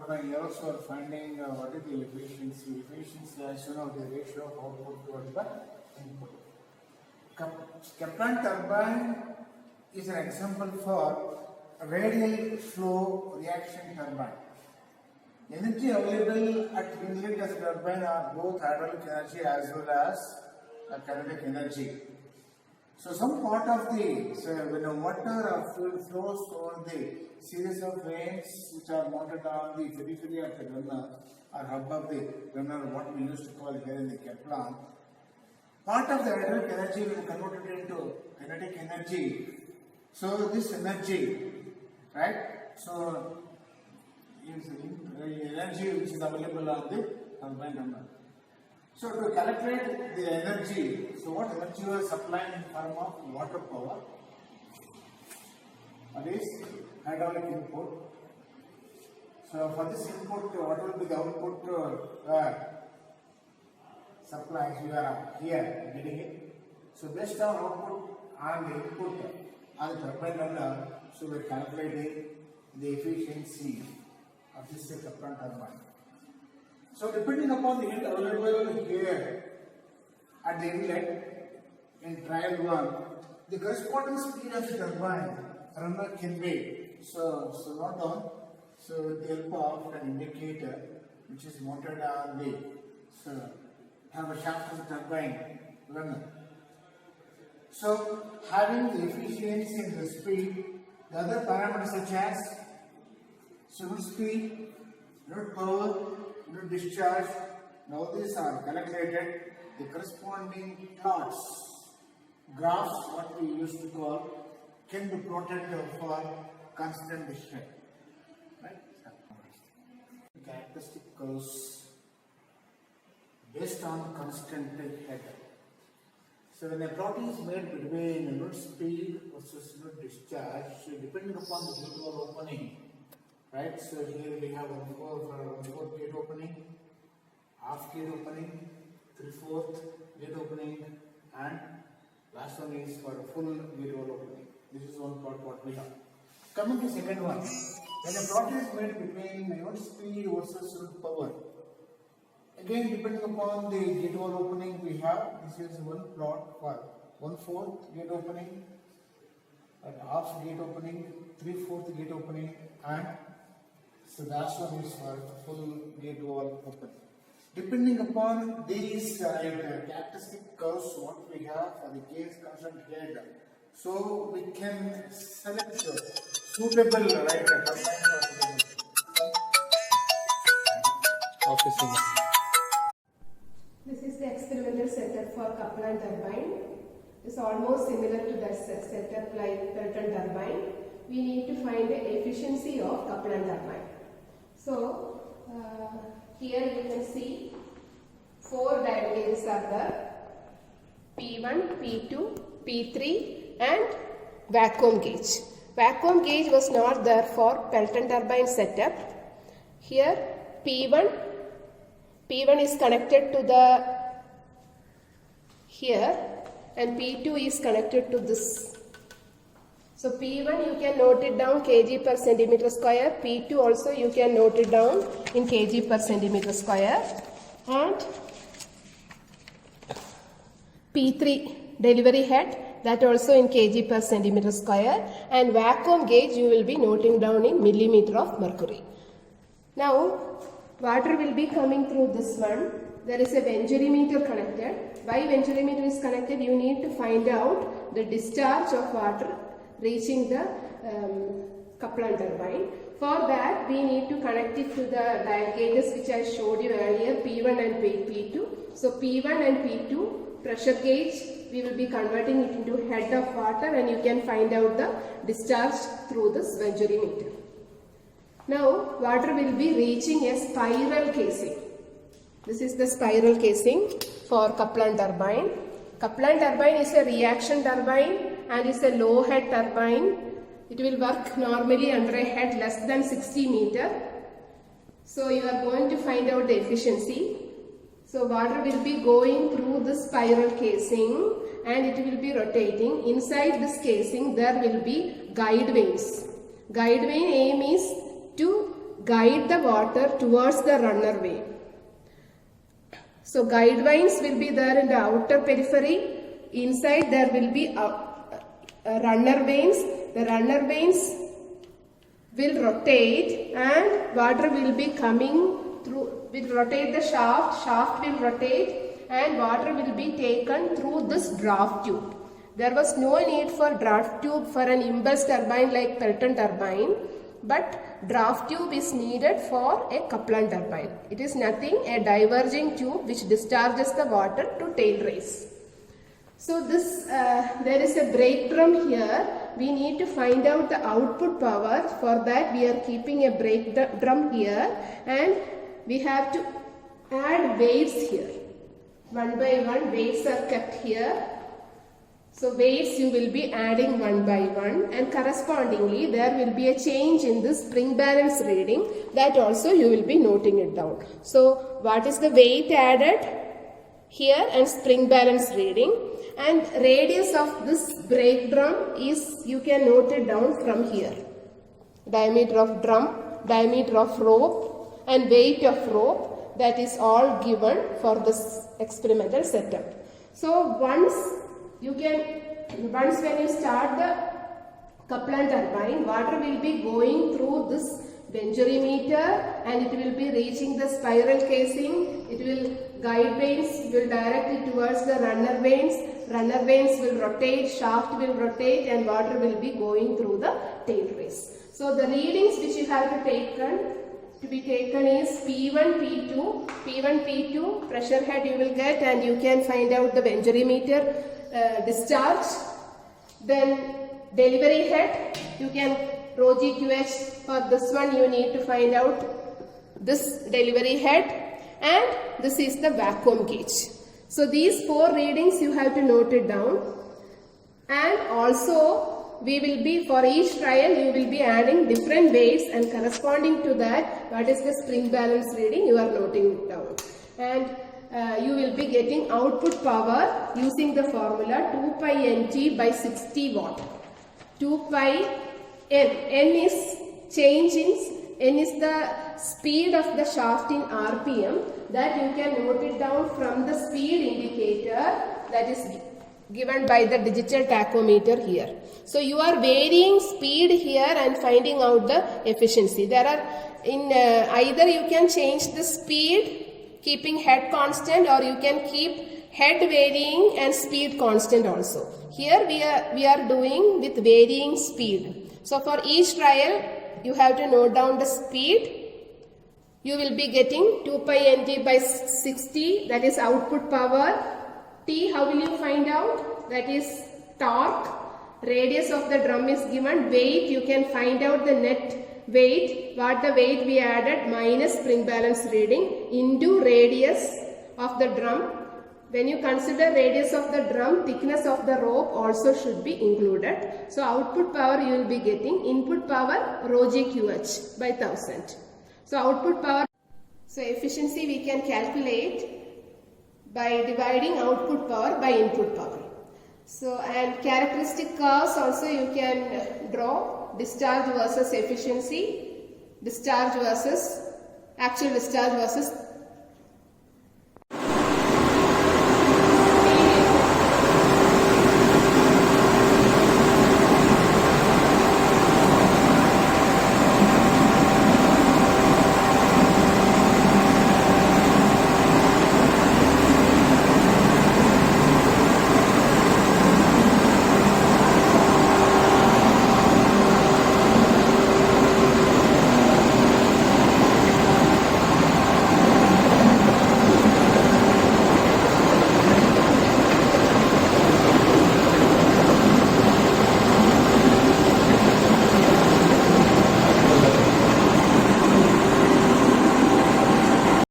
turbine here also are finding what is the efficiency. Efficiency as you know the ratio of output divided by input. Kaplan turbine is an example for a radial flow reaction turbine. Energy available at inlet as a turbine are both hydraulic energy as well as kinetic energy. So some part of the when a water or fluid flows over the series of vanes which are mounted on the periphery of the runner or hub of the runner, what we used to call here in the Kaplan, part of the hydraulic energy will be converted into kinetic energy. So this energy, right? So is the energy which is available on the turbine runner. So to calculate the energy, so what energy was supplied in form of water power, that is hydraulic input. So for this input, what will be the output supplies? We are here getting it. So based on output and the input on the turbine runner, so we are calculating the efficiency of this Kaplan turbine. So depending upon the heat available here at the inlet in trial 1, the corresponding speed of the turbine runner can be not down. So with the help of an indicator which is mounted on the have a shaft of the turbine runner. So having the efficiency and the speed, the other parameters such as swivel speed, unit power, unit discharge, now these are calculated. The corresponding plots, graphs, what we used to call, can be plotted for constant discharge. Right? Characteristic curves based on constant head. So when a plot is made between unit speed versus unit discharge, so depending upon the gate wall opening, right? So here we have 1/4 gate opening, half gate opening, 3/4 gate opening, and last one is for a full gate wall opening. This is one plot what we have. Coming to second one, when a plot is made between unit speed versus unit power, again depending upon the gate wall opening we have, this is one plot for 1/4 gate opening, and half gate opening, 3/4 gate opening, and so last one is for full gate wall open. Depending upon these characteristic curves what we have for the case constant head, so we can select suitable This is the experimental setup for Kaplan turbine. It's almost similar to the setup like Pelton turbine. We need to find the efficiency of Kaplan turbine. So here you can see 4 dial gauges are there: P1, P2, P3 and vacuum gauge. Vacuum gauge was not there for Pelton turbine setup. Here P1 is connected to the here and P2 is connected to this. So P1 you can note it down kg per centimeter square, P2 also you can note it down in kg per centimeter square, and P3 delivery head, that also in kg per centimeter square, and vacuum gauge you will be noting down in millimeter of mercury. Now water will be coming through this one. There is a venturimeter connected. Why venturimeter is connected? You need to find out the discharge of water reaching the Kaplan turbine. For that we need to connect it to the dial gauges which I showed you earlier, P1 and P2. So P1 and P2 pressure gauge, we will be converting it into head of water and you can find out the discharge through this venturimeter. Now water will be reaching a spiral casing. This is the spiral casing for Kaplan turbine. Kaplan turbine is a reaction turbine and is a low head turbine. It will work normally under a head less than 60 meter. So you are going to find out the efficiency. So water will be going through the spiral casing and it will be rotating. Inside this casing there will be guide vanes. Guide vane aim is to guide the water towards the runner vane. So guide vanes will be there in the outer periphery. Inside there will be runner vanes. The runner vanes will rotate and water will be coming through, will rotate the shaft will rotate and water will be taken through this draft tube. There was no need for draft tube for an impulse turbine like Pelton turbine, but draft tube is needed for a Kaplan turbine. It is nothing, a diverging tube which discharges the water to tail race. So this, there is a brake drum here. We need to find out the output power. For that we are keeping a brake drum here and we have to add weights here. One by one weights are kept here. So weights you will be adding one by one and correspondingly there will be a change in the spring balance reading, that also you will be noting it down. So what is the weight added here and spring balance reading, and radius of this brake drum is, you can note it down from here. Diameter of drum, diameter of rope and weight of rope, that is all given for this experimental setup. So once when you start the Kaplan turbine, water will be going through this venturimeter and it will be reaching the spiral casing. It will, guide vanes will direct it towards the runner vanes. Runner vanes will rotate, shaft will rotate and water will be going through the tail race. So the readings which you have to be taken is P1, P2. P1, P2 pressure head you will get and you can find out the venturimeter discharge. Then delivery head, you can rho GQH. For this one you need to find out this delivery head and this is the vacuum gauge. So these 4 readings you have to note it down, and also we will be, for each trial you will be adding different weights and corresponding to that what is the spring balance reading you are noting it down, and you will be getting output power using the formula 2 pi nt by 60 watt. 2 pi n is change in, n is the speed of the shaft in RPM, that you can note it down from the speed indicator that is given by the digital tachometer here. So you are varying speed here and finding out the efficiency. There are either you can change the speed keeping head constant, or you can keep head varying and speed constant also. Here we are doing with varying speed. So for each trial you have to note down the speed. You will be getting 2 pi nt by 60, that is output power. T, how will you find out? That is torque. Radius of the drum is given. Weight, you can find out the net weight, what the weight we added minus spring balance reading into radius of the drum. When you consider radius of the drum, thickness of the rope also should be included. So output power you will be getting, input power rho GQH by 1000. So output power, so efficiency we can calculate by dividing output power by input power. So, and characteristic curves also you can draw, discharge versus efficiency, discharge versus actual discharge versus